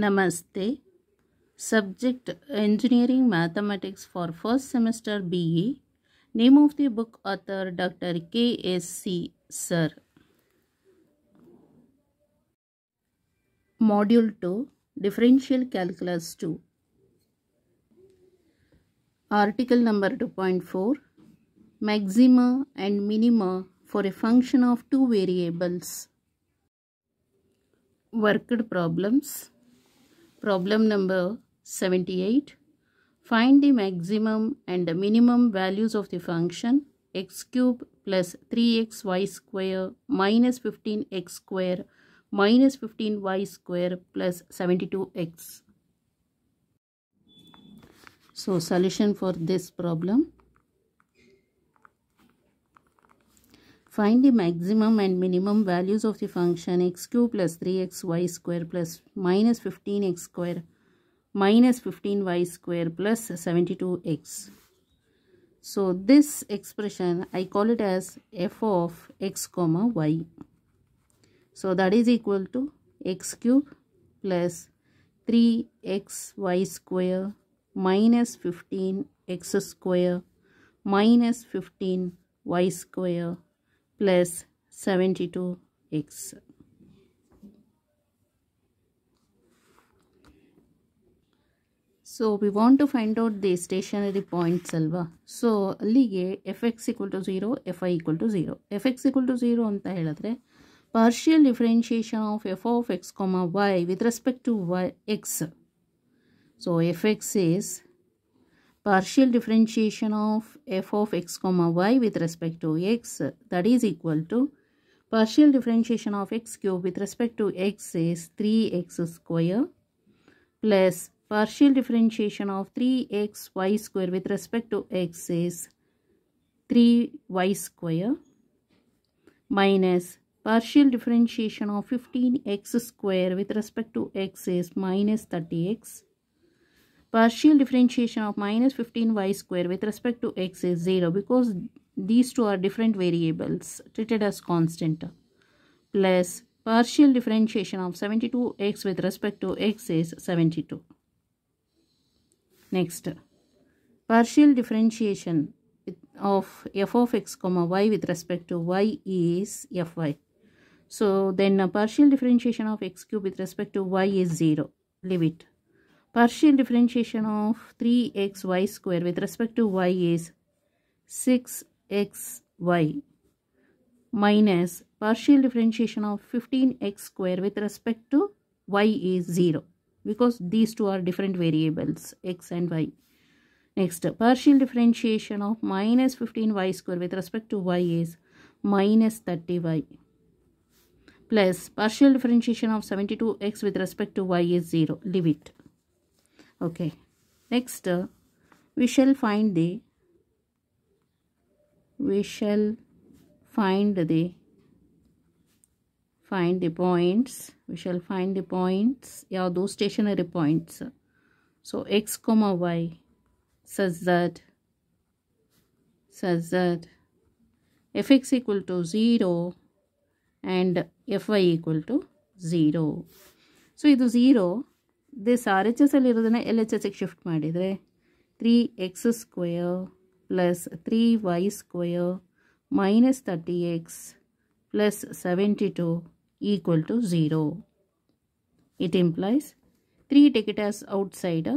Namaste. Subject Engineering Mathematics for first semester BE. Name of the book author Dr. KSC Sir. Module 2 Differential Calculus 2. Article number 2.4 Maxima and minima for a function of two variables. Worked problems. Problem number 78. Find the maximum and the minimum values of the function x cube plus 3xy square minus 15x square minus 15y square plus 72x. So solution for this problem. Find the maximum and minimum values of the function x cube plus 3xy square plus minus 15x square minus 15y square plus 72x. So this expression I call it as f of x comma y. So that is equal to x cube plus 3xy square minus 15x square minus 15y square plus 72x. So we want to find out the stationary points alva. So ಅಲ್ಲಿಗೆ fx equal to 0, fy equal to 0. fx equal to 0 ಅಂತ ಹೇಳಿದ್ರೆ partial differentiation of f of x comma y with respect to x. So fx is partial differentiation of f of x comma y with respect to x, that is equal to partial differentiation of x cube with respect to x is 3x square plus partial differentiation of 3xy square with respect to x is 3y square minus partial differentiation of 15x square with respect to x is minus 30x. Partial differentiation of minus 15y square with respect to x is 0 because these two are different variables treated as constant, plus partial differentiation of 72x with respect to x is 72. Next, partial differentiation of f of x comma y with respect to y is fy. So then partial differentiation of x cube with respect to y is 0. Leave it. Partial differentiation of 3xy square with respect to y is 6xy minus partial differentiation of 15x square with respect to y is 0 because these two are different variables x and y. Next, partial differentiation of minus 15y square with respect to y is minus 30y plus partial differentiation of 72x with respect to y is 0. Leave it. Okay, next we shall find the points. Yeah, those stationary points. So x comma y such that fx equal to 0 and fy equal to 0. So ಇದು 0. this RHS ಅಲ್ಲಿ ಇರೋದನ್ನ LHS ಗೆ shift ಮಾಡಿದ್ರೆ 3x square plus 3y square minus 30x plus 72 equal to 0. It implies 3 take it as outside,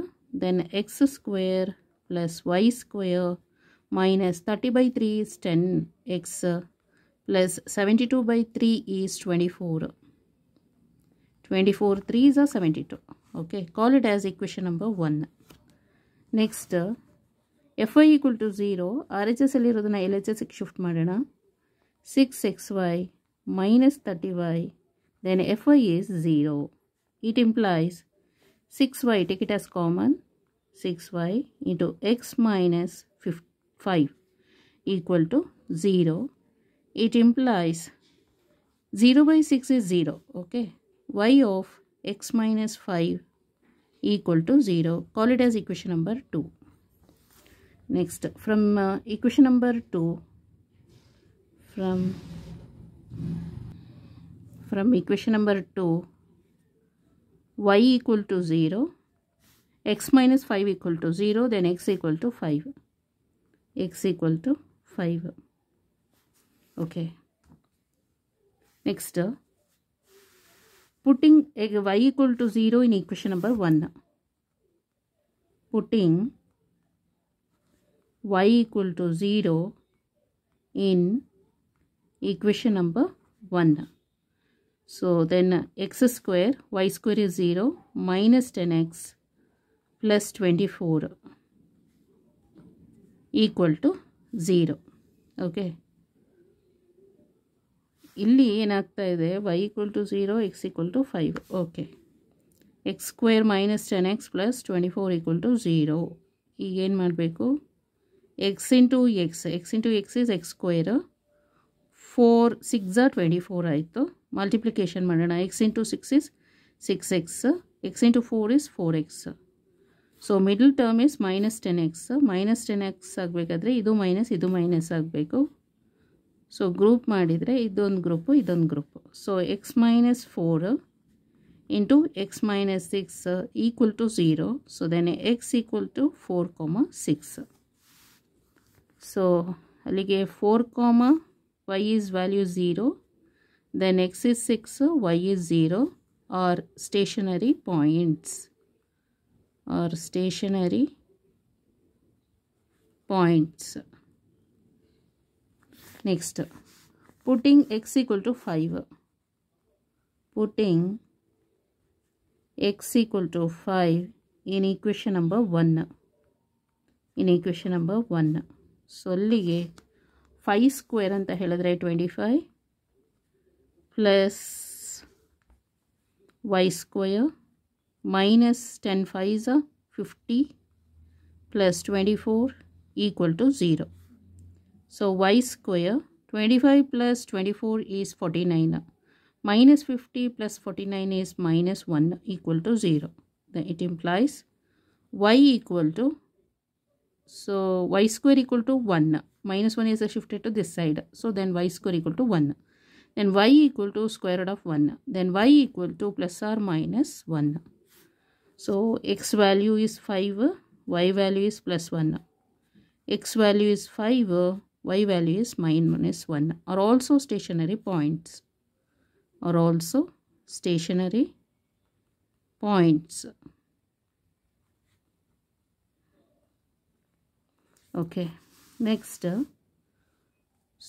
then x square plus y square minus 30 by 3 is 10x plus 72 by 3 is 24. 24 3s are 72. Okay, call it as equation number 1. Next, fy equal to 0, RHS ಅಲ್ಲಿ ಇರೋದನ್ನ LHS ಗೆ shift ಮಾಡೋಣ. 6xy minus 30y, then fy is 0. It implies 6y, take it as common, 6y into x minus 5 equal to 0. It implies 0 by 6 is 0. Okay, y of x minus 5 equal to 0. Call it as equation number 2. Next, from equation number 2, from equation number 2 y equal to 0, x minus 5 equal to 0, then x equal to 5. X equal to 5. Okay. Next, putting y equal to 0 in equation number 1. Putting y equal to 0 in equation number 1. So then x square, y square is 0, minus 10x plus 24 equal to 0. Okay. ಇಲ್ಲಿ ಏನಾಗ್ತಾ ಇದೆ y equal to 0, x equal to 5. Okay. x square minus 10x plus 24 equal to 0. ಈಗ ಏನು ಮಾಡಬೇಕು, x into x is x square. 4 6 are 24 ಆಯಿತು. Multiplication ಮಾಡೋಣ. x into 6 is 6x. x into 4 is 4x. So middle term is minus 10x. minus 10x ಆಗಬೇಕಾದ್ರೆ ಇದು minus ಆಗಬೇಕು. So group ಮಾಡಿದರೆ ಇದೊಂದು ಗ್ರೂಪು ಇದೊಂದು group. So x minus 4 into x minus 6 equal to 0. So then x equal to 4, 6. So ಅಲ್ಲಿಗೆ 4, y is value 0. Then x is 6, y is 0 are stationary points. Next, putting x equal to 5. Putting x equal to 5 in equation number 1. So ಅಲ್ಲಿಗೆ 5 square ಅಂತ ಹೇಳಿದ್ರೆ 25 plus y square minus 10 5s 50 plus 24 equal to 0. So y square 25 plus 24 is 49. Minus 50 plus 49 is minus 1 equal to 0. Then it implies y equal to, so y square equal to 1. Minus 1 is shifted to this side. So then y square equal to 1. Then y equal to square root of 1. Then y equal to plus or minus 1. So x value is 5. Y value is plus 1. X value is 5. Y value is minus 1. Are also stationary points. Okay. Next,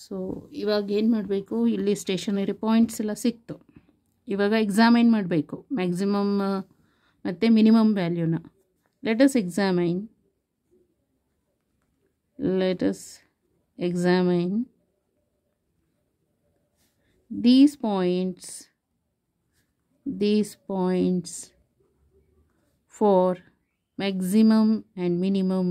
so ಇವಾಗ ಏನು ಮಾಡಬೇಕು, ಇಲ್ಲಿ stationery points ಎಲ್ಲ ಸಿಕ್ತು. ಇವಾಗ examine ಮಾಡಬೇಕು maximum ಮತ್ತು minimum ವ್ಯಾಲ್ಯೂನ. Let us examine these points for maximum and minimum.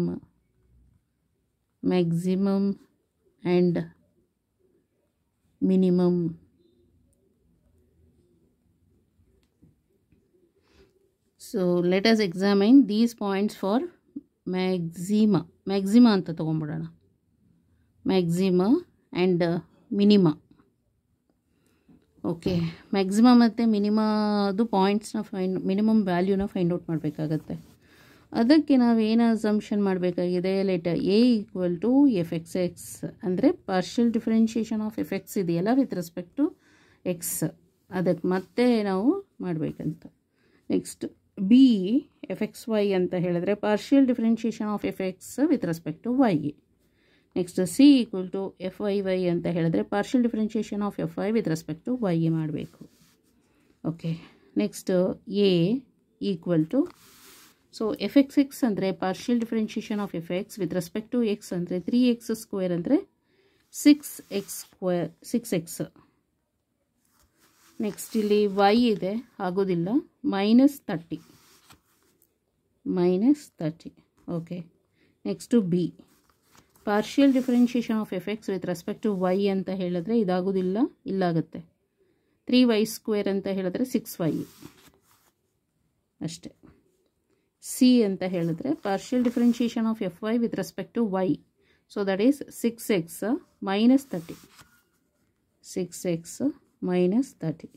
So let us examine these points for maxima ಅಂತ ತಗೊಂಡ್ಬಿಡೋಣ. Maxima and minima. Okay, maxima ಮತ್ತು ಮಿನಿಮಾದು ಪಾಯಿಂಟ್ಸ್ನ ಮಿನಿಮಮ್ ವ್ಯಾಲ್ಯೂನ ಫೈಂಡ್ ಔಟ್ ಮಾಡಬೇಕಾಗತ್ತೆ. ಅದಕ್ಕೆ ನಾವೇನು ಅಸಂಪ್ಷನ್ ಮಾಡಬೇಕಾಗಿದೆ, letter A equal to F X X ಅಂದರೆ partial differentiation of F X ಇದೆಯಲ್ಲ ವಿತ್ ರೆಸ್ಪೆಕ್ಟ್ ಟು ಎಕ್ಸ್, ಅದಕ್ಕೆ ಮತ್ತೆ ನಾವು ಮಾಡಬೇಕಂತ. Next B F X Y ಅಂತ ಹೇಳಿದ್ರೆ partial differentiation of F X with respect to Y. Next C equal to F Y Y ಅಂತ ಹೇಳಿದ್ರೆ partial differentiation of F Y with respect to Y ಮಾಡಬೇಕು. Okay, next A equal to, so F X X ಅಂದರೆ partial differentiation of F X with respect to X ಅಂದರೆ 3x² ಅಂದರೆ 6x. Next ಇಲ್ಲಿ Y ಇದೆ, ಆಗೋದಿಲ್ಲ, -30. Okay, next b partial differentiation of F X with respect to y ಅಂತ ಹೇಳಿದ್ರೆ ಇದಾಗೋದಿಲ್ಲ, ಇಲ್ಲಾಗುತ್ತೆ. 3y² ಅಂತ ಹೇಳಿದ್ರೆ 6y ಅಷ್ಟೆ. ಸಿ ಅಂತ ಹೇಳಿದ್ರೆ partial differentiation of F Y with respect to y, so that is 6x - 30.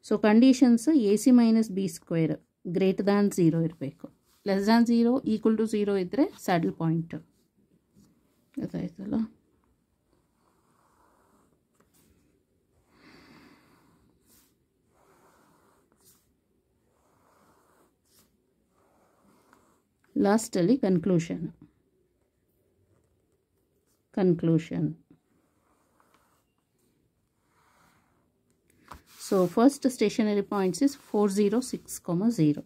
So conditions a c minus b square greater than 0 ಇರಬೇಕು. Less than 0 equal to 0 ಇದ್ದರೆ saddle point. ಗೊತ್ತಾಯ್ತಲ್ಲ? ಲಾಸ್ಟಲ್ಲಿ conclusion. So first stationary points is 4 0 6 0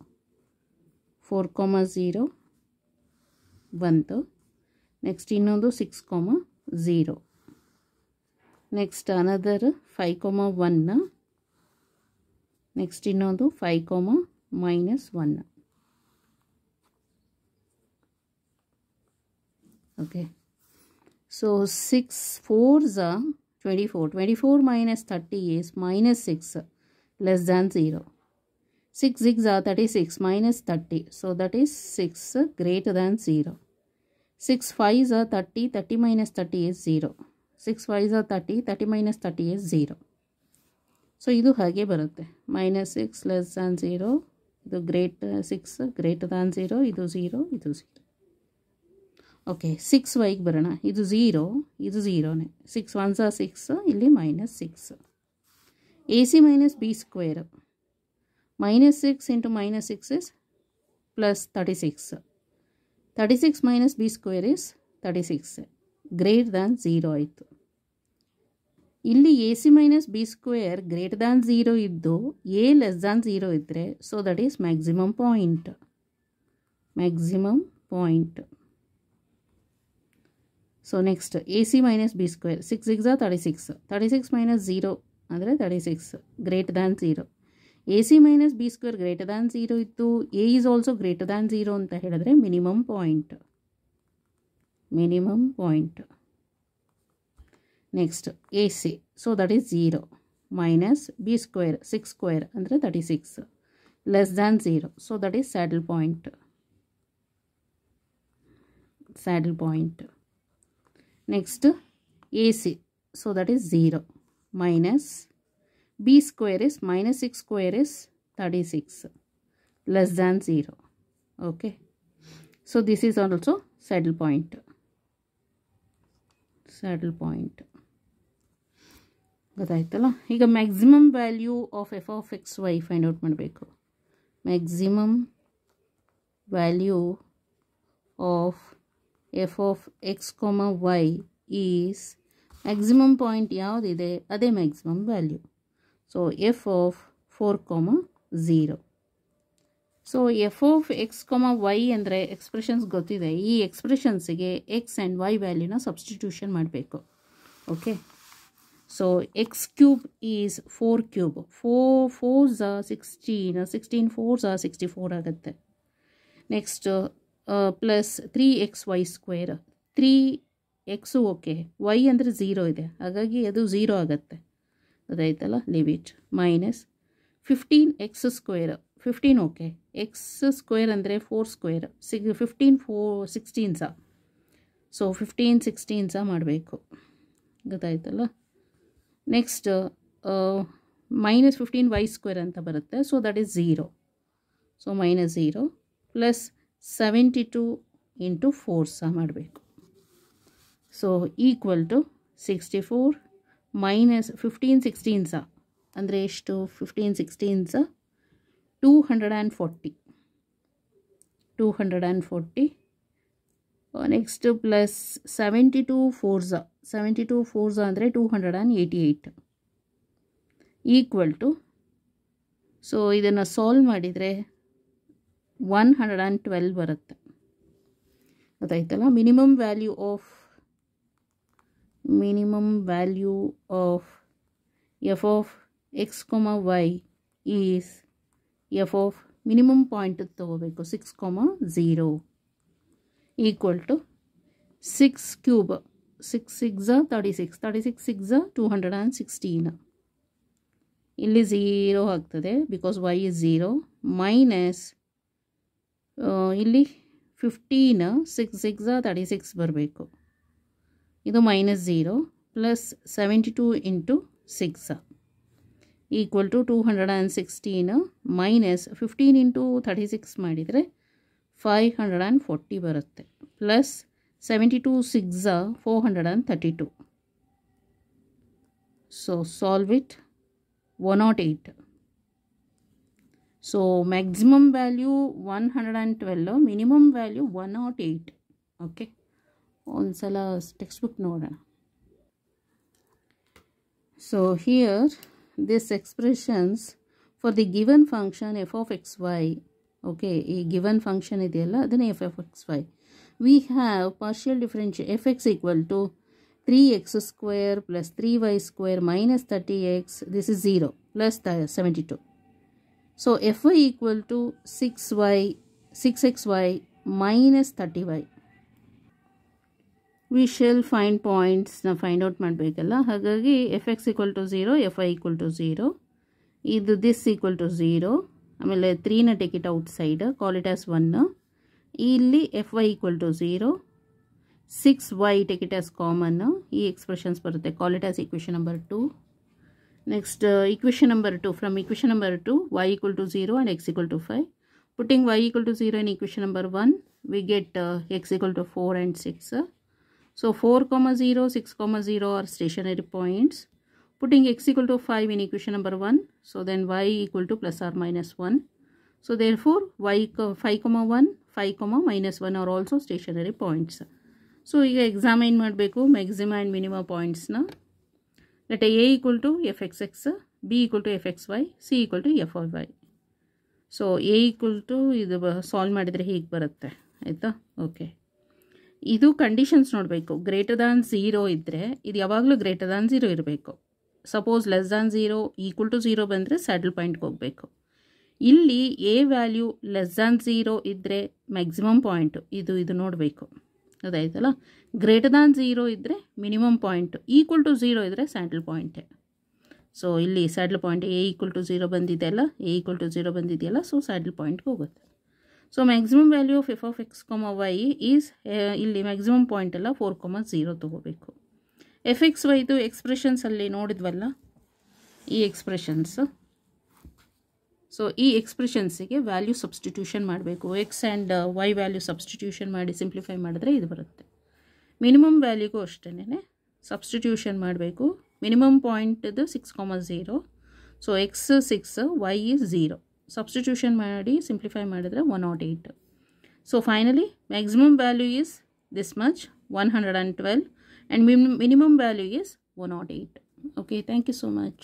4 0 ಬಂತು. Next ಇನ್ನೊಂದು 6 0. Next another 5 1. Next ಇನ್ನೊಂದು 5 -1. Okay. So 6 4s are 24. 24 minus 30 is minus 6 less than 0. 6 6s are 36 minus 30. So that is 6 greater than 0. 6 5s are 30. 30 minus 30 is 0. 6 5s are 30. 30 minus 30 is 0. So ಇದು ಹಾಗೆ ಬರುತ್ತೆ. minus 6 less than 0. ಇದು 6 greater than 0. ಇದು 0. ಇದು 0. Okay. 6 ವೈಗೆ ಬರೋಣ. ಇದು 0. ಇದು 0ನೇ. 6 1s are 6. ಇಲ್ಲಿ minus 6. A c minus b square. minus 6 into minus 6 is plus 36. 36 minus b square is 36. Greater than 0 ಆಯಿತು. ಇಲ್ಲಿ A c minus b square greater than 0 ಇದ್ದು ಎ ಲೆಸ್ ದ್ಯಾನ್ 0 ಇದ್ದರೆ so that is maximum point. So next A c minus b square 6 6 36. 36 minus 0 ಅಂದರೆ 36 greater than 0. A c minus b square greater than 0 ಇತ್ತು. A is also greater than 0 ಅಂತ ಹೇಳಿದ್ರೆ minimum point. Next A C. So that is 0 minus b square 6 square ಅಂದರೆ 36 less than 0. So that is saddle point. Next A C. So that is 0 minus b square is minus 6 square is 36 less than 0. Okay. So this is also saddle point. ಗೊತ್ತಾಯ್ತಲ್ಲ? ಈಗ maximum value of F of X Y find out ಮಾಡಬೇಕು. Maximum value of F of X Y is maximum point ಯಾವುದಿದೆ ಅದೇ maximum value. So F of 4 0. So F of X Y ಅಂದರೆ expressions ಗೊತ್ತಿದೆ. ಈ ಎಕ್ಸ್ಪ್ರೆಷನ್ಸಿಗೆ X and Y ವ್ಯಾಲ್ಯೂನ substitution ಮಾಡಬೇಕು. Okay. So X cube is 4 cube. 4 4s are 16. 16 4s are 64 ಆಗುತ್ತೆ. Next plus 3xy square. 3x okay, Y ಅಂದರೆ 0 ಇದೆ, ಹಾಗಾಗಿ ಅದು 0 ಆಗುತ್ತೆ. ಅದಾಯ್ತಲ್ಲ, leave it. Minus 15x square. 15 okay, X square ಅಂದರೆ 4 ಸ್ಕ್ವೇರ್. 15 4 16 ಸೊ 15 16 ಮಾಡಬೇಕು. ಗೊತ್ತಾಯ್ತಲ್ಲ. ನೆಕ್ಸ್ಟ್ ಮೈನಸ್ 15y ಸ್ಕ್ವೇರ್ ಅಂತ ಬರುತ್ತೆ. So that is 0. So minus 0 plus 72 into 4 ಮಾಡಬೇಕು. ಸೊ ಈಕ್ವಲ್ ಟು 64 ಮೈನಸ್ 15 16 ಅಂದರೆ ಎಷ್ಟು? 15 16 240. ನೆಕ್ಸ್ಟ್ ಪ್ಲಸ್ 72 4s ಅಂದರೆ 288 ಈಕ್ವಲ್ ಟು, ಸೊ ಇದನ್ನು ಸಾಲ್ವ್ ಮಾಡಿದರೆ 112 ಬರುತ್ತೆ. ಗೊತ್ತಾಯ್ತಲ್ಲ. Minimum value of F of X Y is f of minimum point ತಗೋಬೇಕು 6 0 ಈಕ್ವಲ್ ಟು 6 ಕ್ಯೂಬ್. 6 6 36. 36 6 216. ಇಲ್ಲಿ 0 ಆಗ್ತದೆ ಬಿಕಾಸ್ ವೈ ಇಸ್ 0. ಮೈನಸ್ ಇಲ್ಲಿ 15 6 6 36 ಬರಬೇಕು. ಇದು minus 0 plus 72 into 6. Equal to 216 minus 15 into 36 ಮಾಡಿದರೆ 540 ಬರುತ್ತೆ, plus 72 6 432. So solve it. 108. So maximum value 112, minimum value 108. Okay, ಒಂದು ಸಲ ಟೆಕ್ಸ್ಟ್ ಬುಕ್ ನೋಡೋಣ. So here this expressions for the given function f of xy, okay, a given function ಇದೆಯಲ್ಲ ಅದನ್ನೇ f of xy. We have partial differential fx equal to 3x square plus 3y square minus 30x, this is 0, plus 72. So fy equal to 6xy minus 30y. We shall find points na find out ಮಾಡಬೇಕಲ್ಲ. ಹಾಗಾಗಿ fx equal to 0, fy equal to 0, ಇದು this equal to 0, ಆಮೇಲೆ 3ನ take it outside, call it as 1. ಇಲ್ಲಿ fy equal to 0, 6y take it as common, ಈ expressions ಬರುತ್ತೆ, call it as equation number 2. Next equation number 2, from equation number 2 y equal to 0 and x equal to 5. Putting y equal to 0 in equation number 1, we get x equal to 4 and 6. So 4, 0, 6, 0 are stationary points. Putting x equal to 5 in equation number 1, so then y equal to plus or minus 1. So therefore y 5, 1, 5, minus 1 are also stationary points. So ಈಗ examine ಮಾಡಬೇಕು maximum and minimum points na. Let a equal to fxx, b equal to fxy, c equal to fyy. So a equal to ಇದು solve ಮಾಡಿದರೆ ಹೀಗೆ ಬರುತ್ತೆ ಆಯಿತಾ. Okay, ಇದು conditions ನೋಡಬೇಕು. Greater than 0 ಇದ್ದರೆ ಇದು ಯಾವಾಗಲೂ ಗ್ರೇಟರ್ ದ್ಯಾನ್ 0 ಇರಬೇಕು. Suppose less than 0 equal to 0 ಬಂದರೆ ಸ್ಯಾಡಲ್ ಪಾಯಿಂಟ್ಗೆ ಹೋಗಬೇಕು. ಇಲ್ಲಿ ಎ ವ್ಯಾಲ್ಯೂ ಲೆಸ್ ದ್ಯಾನ್ 0 ಇದ್ದರೆ ಮ್ಯಾಕ್ಸಿಮಮ್ ಪಾಯಿಂಟು ಇದು ನೋಡಬೇಕು, ಅದಾಯ್ತಲ್ಲ. ಗ್ರೇಟರ್ ದ್ಯಾನ್ 0 ಇದ್ದರೆ ಮಿನಿಮಮ್ ಪಾಯಿಂಟು, ಈಕ್ವಲ್ ಟು 0 ಇದ್ದರೆ ಸ್ಯಾಡಲ್ ಪಾಯಿಂಟೇ. ಸೊ ಇಲ್ಲಿ saddle point A equal to 0 ಬಂದಿದೆಯಲ್ಲ, ಎ ಈಕ್ವಲ್ ಟು 0 ಬಂದಿದೆಯಲ್ಲ, ಸೊ ಸ್ಯಾಡಲ್ ಪಾಯಿಂಟ್ಗೆ ಹೋಗುತ್ತೆ. So maximum value of F of X Y is ಇಲ್ಲಿ ಮ್ಯಾಕ್ಸಿಮಮ್ ಪಾಯಿಂಟ್ ಎಲ್ಲ 4, 0 ತೊಗೋಬೇಕು. ಎಫ್ ಎಕ್ಸ್ ವೈದು ಎಕ್ಸ್ಪ್ರೆಷನ್ಸಲ್ಲಿ ನೋಡಿದ್ವಲ್ಲ ಈ ಎಕ್ಸ್ಪ್ರೆಷನ್ಸು. ಸೊ ಈ ಎಕ್ಸ್ಪ್ರೆಷನ್ಸಿಗೆ ವ್ಯಾಲ್ಯೂ ಸಬ್ಸ್ಟಿಟ್ಯೂಷನ್ ಮಾಡಬೇಕು. X and Y value substitution ಮಾಡಿ ಸಿಂಪ್ಲಿಫೈ ಮಾಡಿದ್ರೆ ಇದು ಬರುತ್ತೆ. ಮಿನಿಮಮ್ ವ್ಯಾಲ್ಯೂಗೂ ಅಷ್ಟೇ ಸಬ್ಸ್ಟಿಟ್ಯೂಷನ್ ಮಾಡಬೇಕು. ಮಿನಿಮಮ್ ಪಾಯಿಂಟ್ದು 6, 0, so X 6, Y is 0. Substitution ಮಾಡಿ ಸಿಂಪ್ಲಿಫೈ ಮಾಡಿದರೆ 108. So finally maximum value is this much 112 and minimum value is 108. Okay, thank you so much.